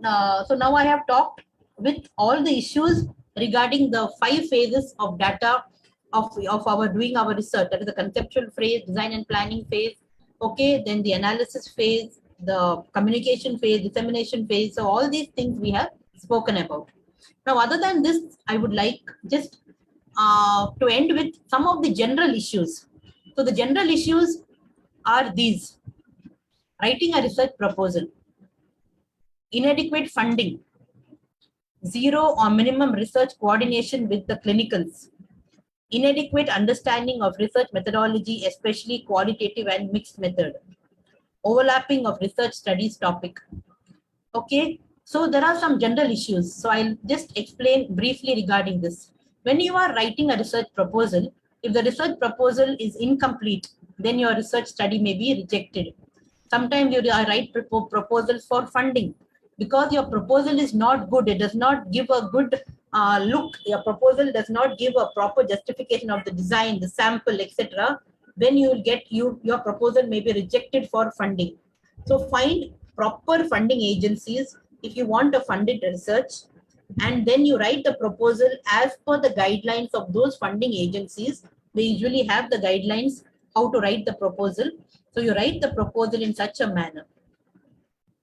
so now I have talked with all the issues regarding the 5 phases of data of our doing our research. That is the conceptual phase, design and planning phase, okay, then the analysis phase, the communication phase, dissemination phase. So all these things we have spoken about. Now, other than this, I would like just to end with some of the general issues. So the general issues are these: writing a research proposal, inadequate funding, zero or minimum research coordination with the clinicals, inadequate understanding of research methodology, especially qualitative and mixed method, overlapping of research studies topic. Okay, so there are some general issues. So I'll just explain briefly regarding this. When you are writing a research proposal, if the research proposal is incomplete, then your research study may be rejected. Sometimes you write proposals for funding. Because your proposal is not good, it does not give a good look, your proposal does not give a proper justification of the design, the sample, etc. Then you will get your proposal may be rejected for funding. So find proper funding agencies if you want a funded research, and then you write the proposal as per the guidelines of those funding agencies. They usually have the guidelines how to write the proposal. So you write the proposal in such a manner,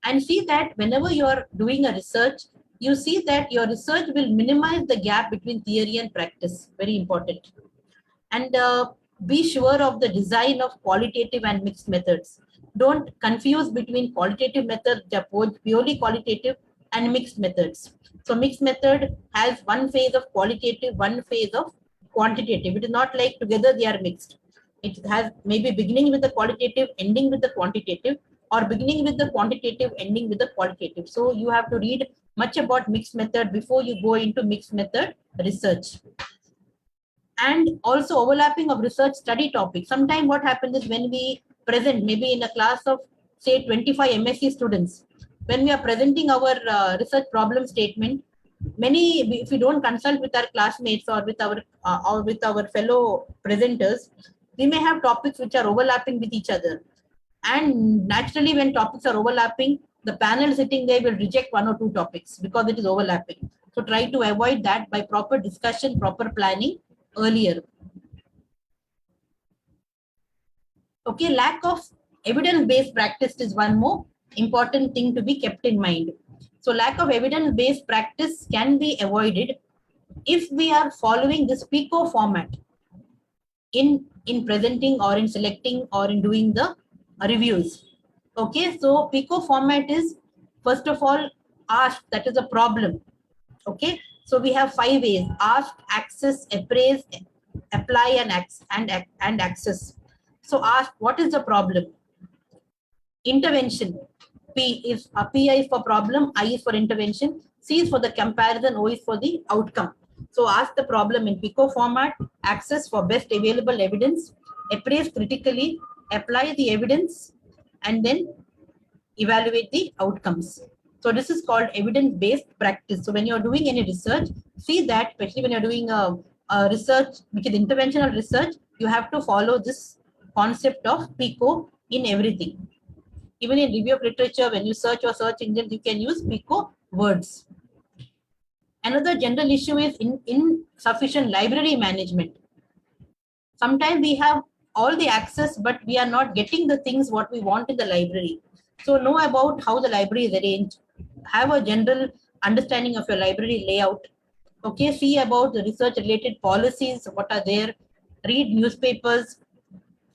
and see that whenever you are doing a research, you see that your research will minimize the gap between theory and practice. Very important. And be sure of the design of qualitative and mixed methods. Don't confuse between qualitative methods, purely qualitative, and mixed methods. So mixed method has one phase of qualitative, one phase of quantitative. It is not like together they are mixed. It has maybe beginning with the qualitative, ending with the quantitative, or beginning with the quantitative, ending with the qualitative. So you have to read much about mixed method before you go into mixed method research. And also overlapping of research study topics. Sometimes what happens is when we present, maybe in a class of say 25 MSc students, when we are presenting our research problem statement, many, if we don't consult with our classmates or with our fellow presenters, we may have topics which are overlapping with each other. And naturally, when topics are overlapping, the panel sitting there will reject one or two topics because it is overlapping. So try to avoid that by proper discussion, proper planning earlier. Okay, lack of evidence-based practice is one more important thing to be kept in mind. So lack of evidence-based practice can be avoided if we are following this PICO format in presenting or in selecting or in doing the reviews. Okay, so PICO format is, first of all, ask, that is a problem. Okay, so we have 5 ways: ask, access, appraise, apply, and access. So ask, what is the problem? Intervention. P is for problem, I is for intervention, C is for the comparison, O is for the outcome. So ask the problem in PICO format, access for best available evidence, appraise critically, apply the evidence, and then evaluate the outcomes. So this is called evidence-based practice. So when you're doing any research, see that, especially when you're doing a research which is interventional research, you have to follow this concept of PICO in everything. Even in review of literature, when you search or search engines, you can use PICO words. Another general issue is insufficient library management. Sometimes we have all the access, but we are not getting the things what we want in the library. So know about how the library is arranged. Have a general understanding of your library layout. Okay, see about the research related policies, what are there. Read newspapers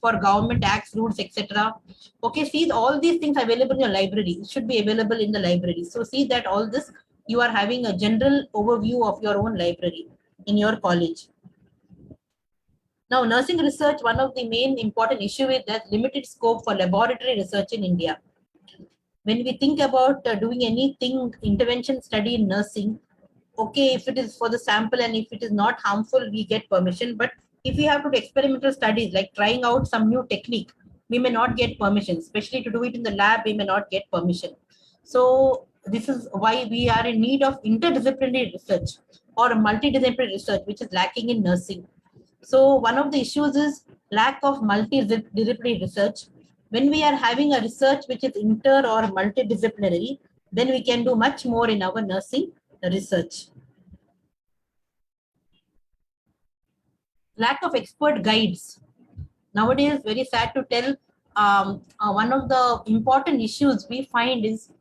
for government acts, rules, etc. Okay, see all these things available in your library. It should be available in the library. So see that all this, you are having a general overview of your own library in your college. Now, nursing research, one of the main important issue is that limited scope for laboratory research in India. When we think about doing anything, intervention study in nursing, okay, if it is for the sample and if it is not harmful, we get permission. But If we have to do experimental studies, like trying out some new technique, we may not get permission, especially to do it in the lab, we may not get permission. So this is why we are in need of interdisciplinary research or multidisciplinary research, which is lacking in nursing. So one of the issues is lack of multidisciplinary research. When we are having a research which is inter or multidisciplinary, then we can do much more in our nursing research. Lack of expert guides. Nowadays, very sad to tell, one of the important issues we find is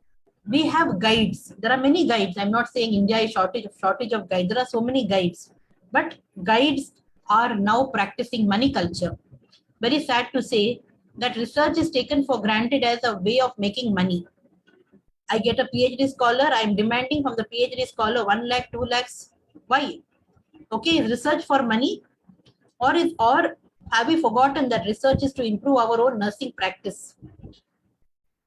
we have guides. There are many guides. I'm not saying India is shortage of guides. There are so many guides, but guides are now practicing money culture. Very sad to say that research is taken for granted as a way of making money. I get a PhD scholar, I'm demanding from the PhD scholar 1 lakh, 2 lakhs. Why? Okay, is research for money? Or have we forgotten that research is to improve our own nursing practice?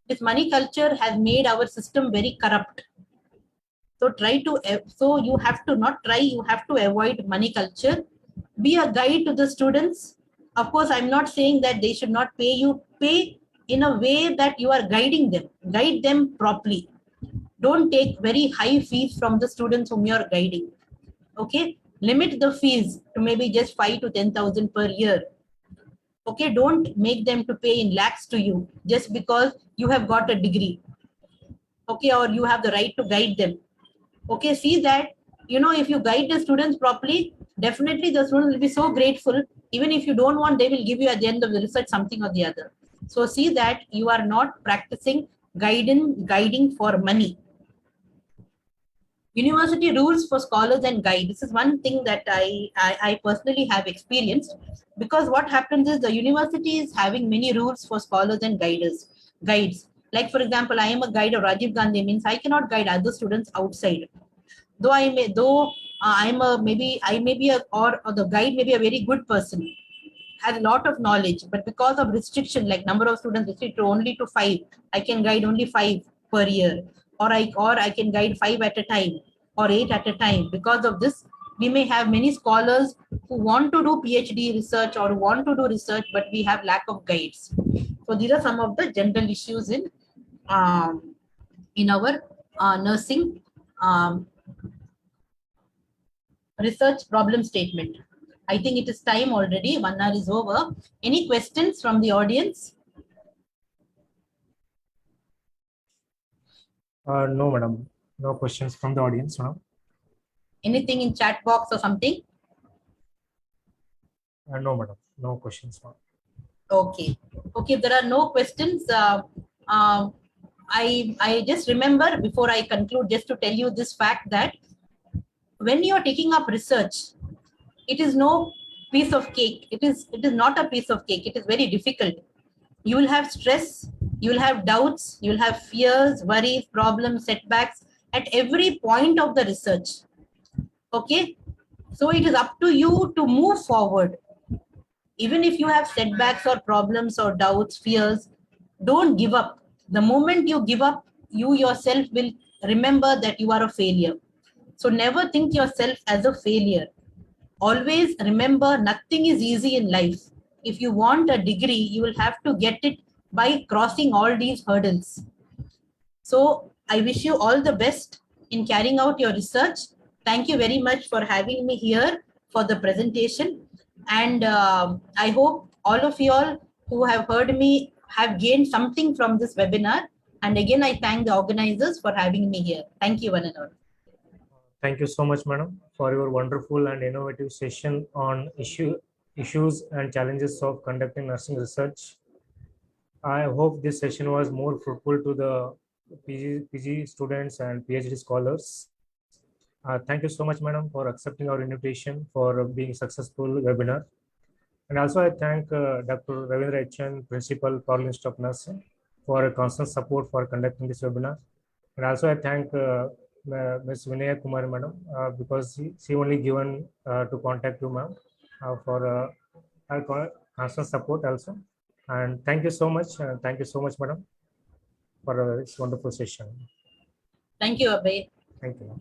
This money culture has made our system very corrupt. So you have to not try, you have to avoid money culture. Be a guide to the students. Of course, I'm not saying that they should not pay you. Pay in a way that you are guiding them. Guide them properly. Don't take very high fees from the students whom you are guiding. Okay, limit the fees to maybe just 5 to 10,000 per year. Okay, don't make them to pay in lakhs to you just because you have got a degree. Okay, or you have the right to guide them. Okay, see that, if you guide the students properly, definitely the students will be so grateful. Even if you don't want, they will give you at the end of the research something or the other. So see that you are not practicing guiding for money. University rules for scholars and guides. This is one thing that I personally have experienced, because what happens is the university is having many rules for scholars and guides. Like for example, I am a guide of Rajiv Gandhi, means I cannot guide other students outside. Though I may be or the guide may be a very good person, has a lot of knowledge, but because of restriction, like number of students restricted only to 5, I can guide only 5 per year, or I can guide 5 at a time or 8 at a time. Because of this, we may have many scholars who want to do PhD research or want to do research, but we have lack of guides. So these are some of the general issues in our nursing research problem statement. I think it is time already. 1 hour is over. Any questions from the audience? No, madam. No questions from the audience, madam. Anything in chat box or something? No, madam. No questions, madam. Okay. Okay, if there are no questions, I just remember before I conclude, just to tell you this fact that when you are taking up research, it is no piece of cake. It is not a piece of cake. It is very difficult. You will have stress, you will have doubts, you will have fears, worries, problems, setbacks at every point of the research. Okay, so it is up to you to move forward. Even if you have setbacks or problems or doubts, fears, don't give up. The moment you give up, you yourself will remember that you are a failure. So never think yourself as a failure. Always remember, nothing is easy in life. If you want a degree, you will have to get it by crossing all these hurdles. So I wish you all the best in carrying out your research. Thank you very much for having me here for the presentation. And I hope all of you all who have heard me have gained something from this webinar. And again, I thank the organizers for having me here. Thank you, one and all. Thank you so much, madam, for your wonderful and innovative session on issues and challenges of conducting nursing research. I hope this session was more fruitful to the PG students and PhD scholars. Thank you so much, madam, for accepting our invitation for being successful webinar. And also I thank Dr. Ravindra Echan, Principal, Parle Institute of Nursing, for a constant support for conducting this webinar. And also I thank Ms. Vinaya Kumar, madam, because she only given to contact you, ma'am, for her constant support also. And thank you so much. Thank you so much, madam, for this wonderful session. Thank you, Abhay. Thank you.